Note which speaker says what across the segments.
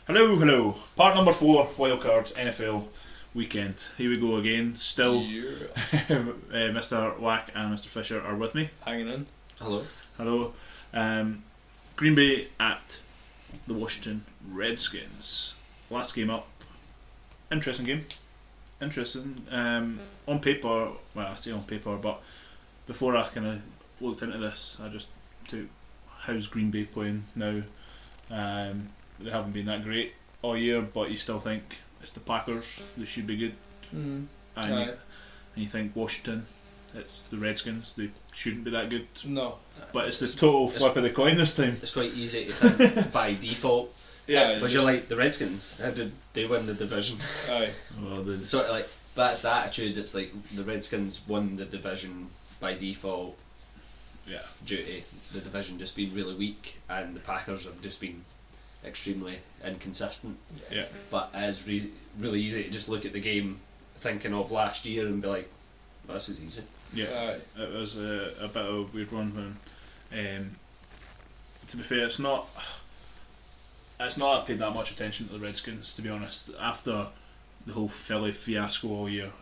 Speaker 1: Hello. Part number 4, WildCard NFL weekend. Here we go again. Still, Mr. Wack and Mr. Fisher are with me.
Speaker 2: Hanging in.
Speaker 1: Hello. Green Bay at the Washington Redskins. Last game up. Interesting game. On paper, well, I say on paper, but before I kind of looked into this, I just took how's Green Bay playing now. They haven't been that great all year, but you still think it's the Packers, they should be good. And you think Washington, it's the Redskins, they shouldn't be that good.
Speaker 2: No.
Speaker 1: But it's the total flip of the coin this time.
Speaker 3: It's quite easy to think by default.
Speaker 1: Yeah.
Speaker 3: But you're like, the Redskins, how did they win the division?
Speaker 2: Aye.
Speaker 1: Well,
Speaker 3: Sort of like, that's the attitude, it's like the Redskins won the division by default.
Speaker 1: Yeah.
Speaker 3: Due to the division just being really weak, and the Packers have just been extremely inconsistent.
Speaker 1: Yeah.
Speaker 3: But it's really easy to just look at the game thinking of last year and be like, well, this is easy.
Speaker 1: Yeah. It was a bit of a weird one when, to be fair, it's not I paid that much attention to the Redskins, to be honest. After the whole Philly fiasco all year,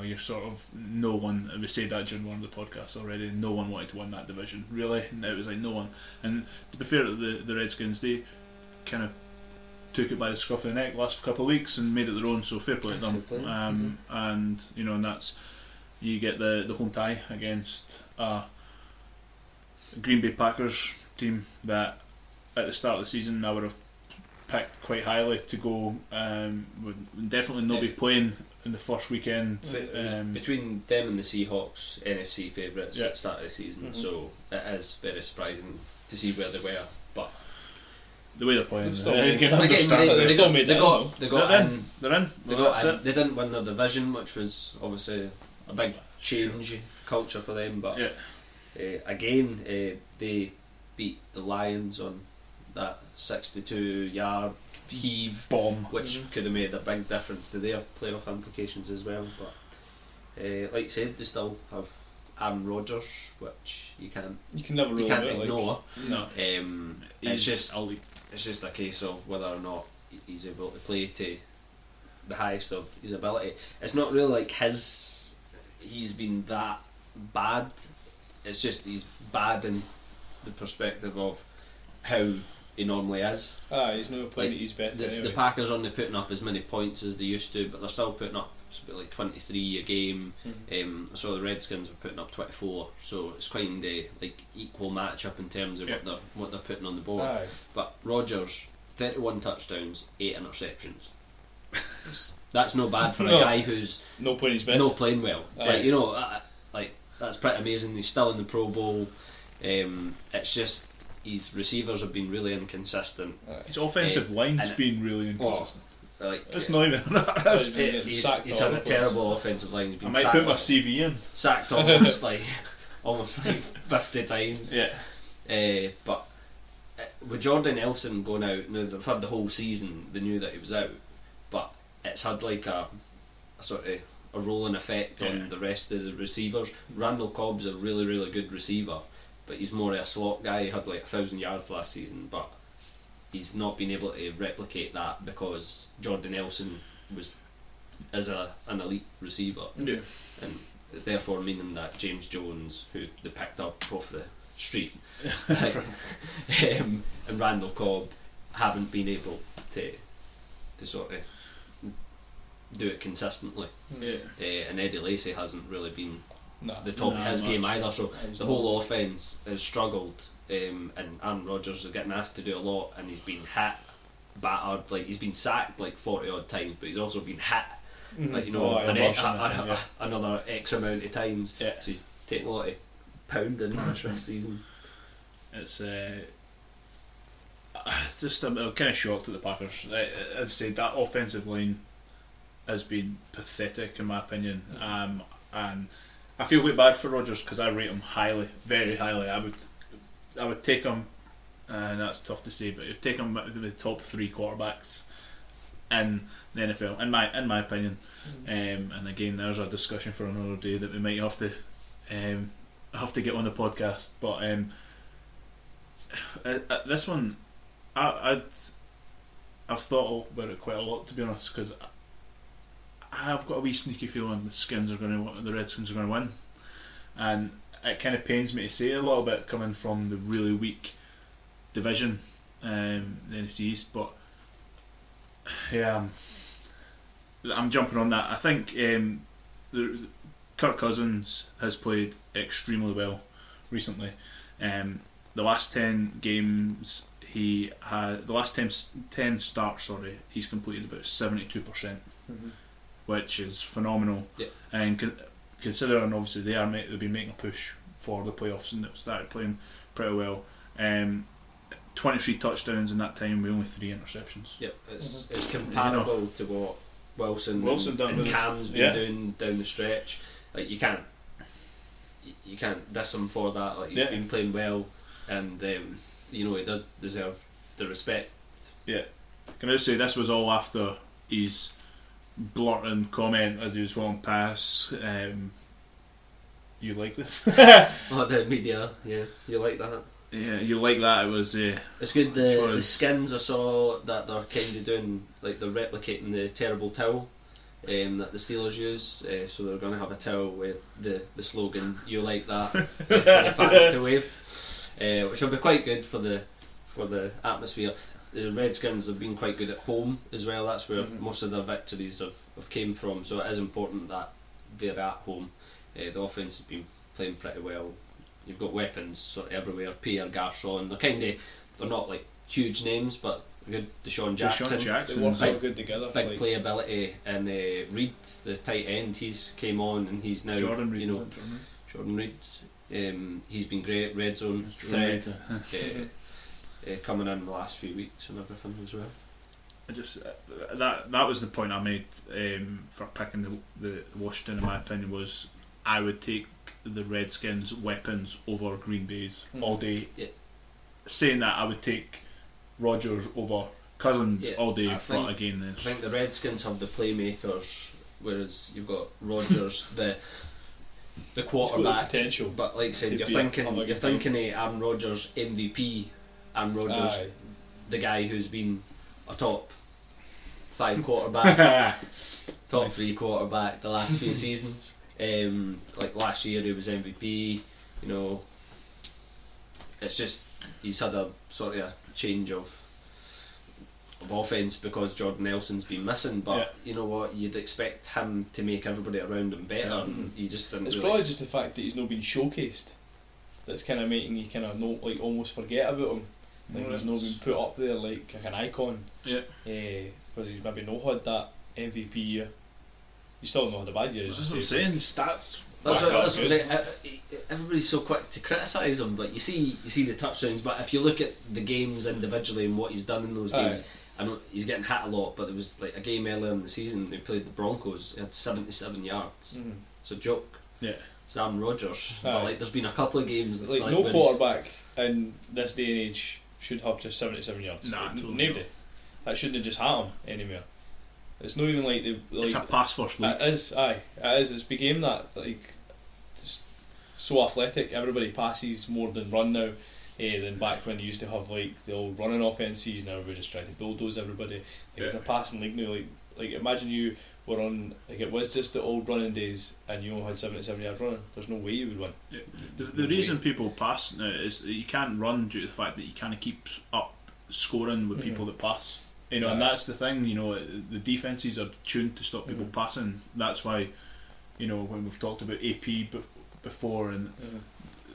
Speaker 1: you're sort of no one. We said that during one of the podcasts already. No one wanted to win that division, really. And it was like no one. And to be fair to the Redskins, they kind of took it by the scruff of the neck last couple of weeks and made it their own. So fair play to them. And and that's, you get the home tie against a Green Bay Packers team that at the start of the season I would have picked quite highly to go. Would definitely not be playing in the first weekend.
Speaker 3: It was between them and the Seahawks, NFC favourites at the start of the season, so it is very surprising to see where they were. But
Speaker 1: the way they're playing,
Speaker 2: They
Speaker 3: didn't win their division, which was obviously a big change in culture for them. But again, they beat the Lions on that 62-yard heave
Speaker 1: bomb,
Speaker 3: which could have made a big difference to their playoff implications as well. But like you said, they still have Aaron Rodgers, which you can
Speaker 2: never really
Speaker 3: ignore.
Speaker 1: No,
Speaker 3: it's just a case of whether or not he's able to play to the highest of his ability. It's not really like he's been that bad. It's just he's bad in the perspective of how he normally is.
Speaker 2: He's not playing at his best anyway.
Speaker 3: The Packers aren't putting up as many points as they used to, but they're still putting up like 23 a game. So the Redskins are putting up 24. So it's kind of like equal matchup in terms of what they're putting on the board. But Rodgers, 31 touchdowns, 8 interceptions. That's not bad for a guy who's
Speaker 2: not playing his best.
Speaker 3: Not playing well. Like that's pretty amazing. He's still in the Pro Bowl. It's just his receivers have been really inconsistent.
Speaker 1: His offensive line's been really inconsistent. It's not even.
Speaker 3: He's had a terrible offensive line. He's been
Speaker 1: I might put my CV in.
Speaker 3: Sacked almost like 50 times.
Speaker 1: Yeah.
Speaker 3: But with Jordan Nelson going out, now they've had the whole season. They knew that he was out, but it's had like a sort of a rolling effect on the rest of the receivers. Randall Cobb's a really, really good receiver, but he's more of a slot guy. He had like 1,000 yards last season, but he's not been able to replicate that because Jordan Nelson is an elite receiver, and it's therefore meaning that James Jones, who they picked up off the street, and Randall Cobb haven't been able to sort of do it consistently. And Eddie Lacy hasn't really been the top of his game either, so the whole offence has struggled, and Aaron Rodgers is getting asked to do a lot, and he's been hit, battered, like he's been sacked like 40 odd times, but he's also been hit another X amount of times, so he's taking a lot of pounding this season.
Speaker 1: It's just I'm kind of shocked at the Packers. As I said, that offensive line has been pathetic in my opinion, and I feel a bit bad for Rodgers because I rate him highly, very highly. I would take him, and that's tough to say, but I'd take him in the top 3 quarterbacks in the NFL, in my opinion. And again, there's a discussion for another day that we might have to get on the podcast. But this one, I've thought about it quite a lot, to be honest, because I've got a wee sneaky feeling the Redskins are going to win, and it kind of pains me to say it a little bit coming from the really weak division, the NFC East, but yeah, I'm jumping on that. I think Kirk Cousins has played extremely well recently. The last 10 games the last 10 starts, he's completed about 72%, which is phenomenal.
Speaker 3: Yep.
Speaker 1: And considering obviously they've been making a push for the playoffs and they've started playing pretty well. 23 touchdowns in that time with only 3 interceptions.
Speaker 3: Yep, it's comparable to what Wilson and Cam's been doing down the stretch. Like you can't diss him for that. Like he's been playing well, and he does deserve the respect.
Speaker 1: Yeah, can I just say this was all after his blurting comment as he was walking past. You like this?
Speaker 3: Oh, the media, yeah, you like that.
Speaker 1: Yeah, you like that. It was.
Speaker 3: It's good. The skins I saw that they're kind of doing, like they're replicating the terrible towel that the Steelers use. So they're going to have a towel with the slogan "You like that" for the fans to wave, which will be quite good for the atmosphere. The Redskins have been quite good at home as well. That's where most of their victories have came from. So it is important that they're at home. The offense has been playing pretty well. You've got weapons sort of everywhere. Pierre Garçon. They're not like huge names, but good. Deshaun Jackson.
Speaker 2: They work all good together.
Speaker 3: Big playability, and Reed, the tight end, he's came on and he's now
Speaker 1: Jordan Reed.
Speaker 3: Jordan Reed. He's been great. Red zone threat. Coming in the last few weeks and everything as well.
Speaker 1: I just that was the point I made for picking the Washington. In my opinion, was I would take the Redskins' weapons over Green Bay's all day.
Speaker 3: Yeah.
Speaker 1: Saying that, I would take Rodgers over Cousins all day. I
Speaker 3: think the Redskins have the playmakers, whereas you've got Rodgers, the quarterback
Speaker 2: potential.
Speaker 3: But like I said, you're thinking Aaron Rodgers MVP, Aaron Rodgers, the guy who's been a top 5 quarterback, top 3 quarterback the last few seasons. Like last year he was MVP. It's just he's had a sort of a change of offense because Jordan Nelson's been missing. But you know what, you'd expect him to make everybody around him better. And you just didn't.
Speaker 2: It's probably just the fact that he's not been showcased that's kind of making you kind of almost forget about him. Like he's not been put up there like an icon.
Speaker 1: Yeah.
Speaker 2: Because he's maybe not had that MVP year. He's still not had a bad year.
Speaker 1: That's what I'm saying. His stats.
Speaker 3: That's what I'm saying. Everybody's so quick to criticise him, but you see the touchdowns. But if you look at the games individually and what he's done in those games, I know he's getting hit a lot. But there was like a game earlier in the season they played the Broncos. He had 77 yards. It's a joke.
Speaker 1: Yeah.
Speaker 3: Sam Rodgers. But like, there's been a couple of games
Speaker 2: like no quarterback in this day and age should have just 77 yards.
Speaker 1: Nah, totally
Speaker 2: nobody. That shouldn't have just happened anymore. It's not even like they.
Speaker 1: It's a pass first league.
Speaker 2: It is. It's became that just so athletic. Everybody passes more than run now. Than back when you used to have like the old running offences. Now everybody just trying to bulldoze everybody. It's a passing league now. Like imagine you were on like it was just the old running days and you only had 77 yards running. There's no way you would win.
Speaker 1: Yeah. The reason people pass now is that you can't run due to the fact that you kind of keep up scoring with people that pass. And that's the thing. The defences are tuned to stop people passing. That's why, when we've talked about AP before and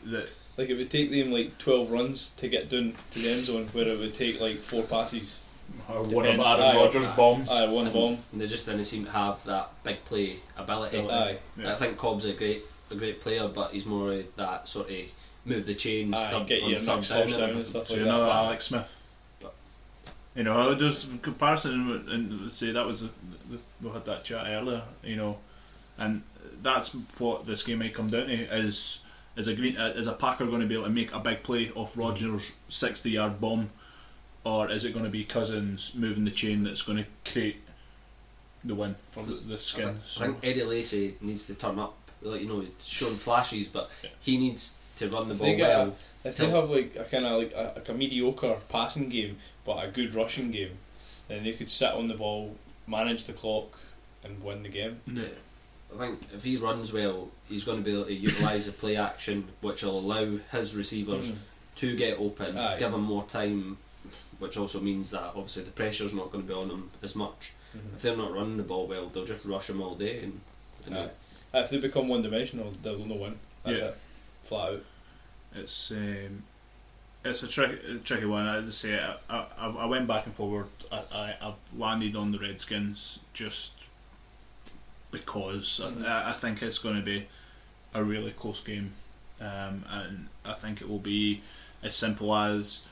Speaker 1: that.
Speaker 2: Like it would take them like 12 runs to get down to the end zone, where it would take like 4 passes.
Speaker 1: Or one of Aaron Rodgers' bombs.
Speaker 2: One bomb.
Speaker 3: And they just didn't seem to have that big play ability.
Speaker 2: Yeah.
Speaker 3: I think Cobb's a great player, but he's more that sort of move the chains,
Speaker 2: get you
Speaker 3: third
Speaker 2: down and stuff like that.
Speaker 1: Another Alex Smith. There's comparison and say that was we had that chat earlier, and that's what this game might come down to is a Packer going to be able to make a big play off Rodgers' 60-yard bomb, or is it going to be Cousins moving the chain that's going to create the win for the Skins?
Speaker 3: I think Eddie Lacy needs to turn up, showing flashes, but he needs to run the ball well.
Speaker 2: If they have like a kind of like a mediocre passing game but a good rushing game, then they could sit on the ball, manage the clock, and win the game.
Speaker 3: Yeah. I think if he runs well, he's going to be able to utilise the play action, which will allow his receivers to get open, give him more time, which also means that obviously the pressure's not going to be on him as much. If they're not running the ball well, they'll just rush him all day. And
Speaker 2: if they become one-dimensional, they'll no win. That's it, flat out.
Speaker 1: It's a tricky one. I just say I went back and forward. I landed on the Redskins just because I think it's going to be a really close game, and I think it will be as simple as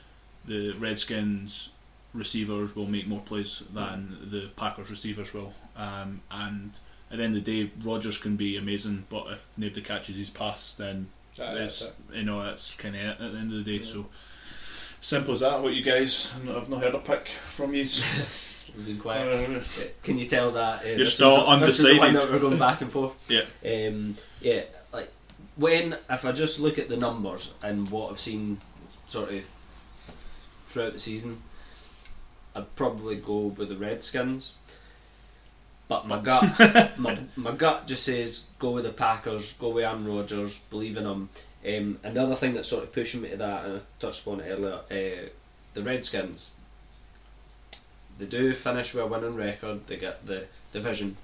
Speaker 1: the Redskins receivers will make more plays than the Packers receivers will, and at the end of the day, Rodgers can be amazing, but if nobody catches his pass, then it's kind of it at the end of the day. So simple as that. What you guys? I've not heard a pick from you.
Speaker 3: We've been quiet. Can you tell that
Speaker 1: you're still undecided?
Speaker 3: This is the one that we're going back and forth.
Speaker 1: Yeah.
Speaker 3: Like if I just look at the numbers and what I've seen sort of throughout the season, I'd probably go with the Redskins. But my gut, my gut just says go with the Packers, go with Aaron Rodgers, believe in them. And the other thing that's sort of pushing me to that, and I touched upon it earlier, the Redskins. They do finish with a winning record. They get the division,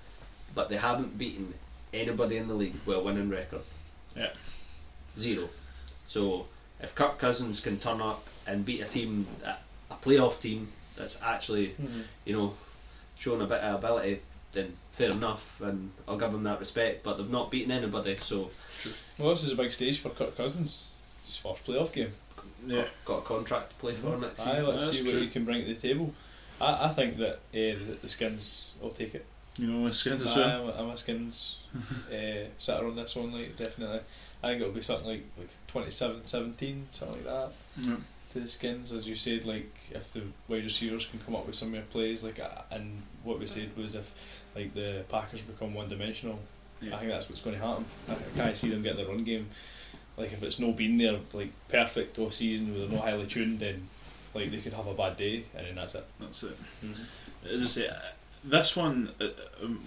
Speaker 3: but they haven't beaten anybody in the league with a winning record.
Speaker 1: Yeah,
Speaker 3: 0. So if Kirk Cousins can turn up and beat a team, a playoff team that's actually, showing a bit of ability, then fair enough, and I'll give them that respect. But they've not beaten anybody, so.
Speaker 2: Well, this is a big stage for Kirk Cousins. His first playoff game.
Speaker 3: Yeah, got a contract to play for next season.
Speaker 2: Let's see what he can bring to the table. I think that the Skins will take it.
Speaker 1: You know, Skins as well.
Speaker 2: I'm a Skins sitter on this one, definitely. I think it'll be something like 27-17, something like that.
Speaker 1: Yeah.
Speaker 2: To the Skins, as you said, if the wide receivers can come up with some of their plays, and what we said was if the Packers become one-dimensional, I think that's what's going to happen. I can't see them getting the run game. If it's no been there, perfect all season, where they're not highly tuned, then they could have a bad day, and then that's it.
Speaker 1: That's it. As I say, this one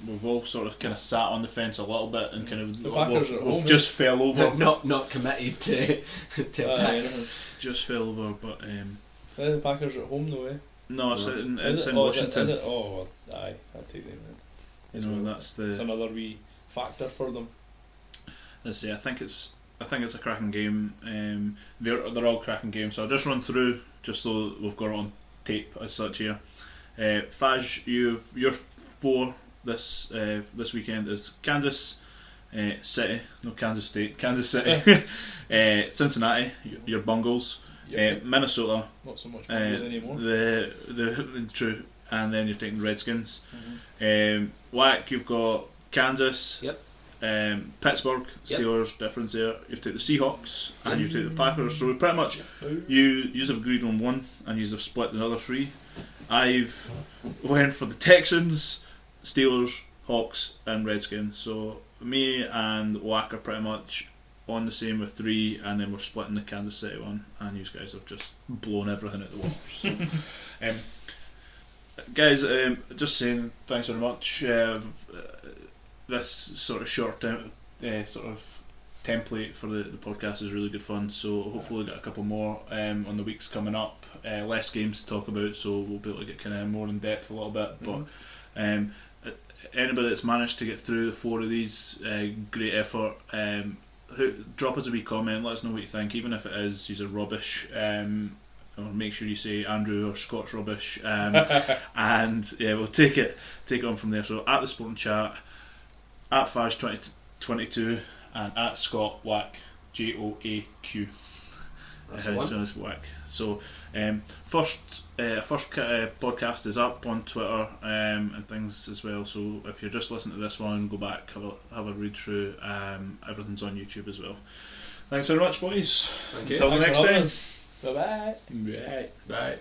Speaker 1: we've all sort of kind of sat on the fence a little bit and kind of
Speaker 2: the Packers at home,
Speaker 1: just fell over.
Speaker 3: Not committed to pick.
Speaker 1: Just fell over, but
Speaker 2: the Packers are at home though, eh?
Speaker 1: No, it's in Washington.
Speaker 2: Is it? Oh, aye, I'll take them then.
Speaker 1: That's
Speaker 2: it's another wee factor for them.
Speaker 1: Let's see. I think it's a cracking game. They're all cracking games. So I'll just run through just so we've got it on tape as such here. Faj, your 4 this weekend is Kansas City, no Kansas State, Kansas City, Cincinnati, your Bungles, Minnesota,
Speaker 2: not so much Bungles anymore.
Speaker 1: The true, and then you're taking Redskins. Whack, you've got Kansas.
Speaker 3: Yep.
Speaker 1: Pittsburgh Steelers, difference there. You've taken the Seahawks and you've taken the Packers. So we pretty much you have agreed on one and you have split the other 3. I've went for the Texans, Steelers, Hawks and Redskins. So me and Whack are pretty much on the same with 3, and then we're splitting the Kansas City one, and you guys have just blown everything out the water. So, guys, just saying thanks very much. This sort of short sort of template for the podcast is really good fun, so hopefully we'll get a couple more on the weeks coming up. Less games to talk about, so we'll be able to get kind of more in depth a little bit. But anybody that's managed to get through the 4 of these, great effort. Drop us a wee comment, let us know what you think, even if it is these are rubbish. Or make sure you say Andrew or Scott's rubbish, and we'll take it on from there. So at the Sporting Chat, at Faj2022, and at Scott Whack, JOAQ.
Speaker 3: That's the one.
Speaker 1: Whack. So first podcast is up on Twitter and things as well. So if you're just listening to this one, go back, have a read through. Everything's on YouTube as well. Thanks very much, boys.
Speaker 3: Thank you.
Speaker 1: Until the next time.
Speaker 2: Bye bye.
Speaker 1: Bye.
Speaker 3: Bye.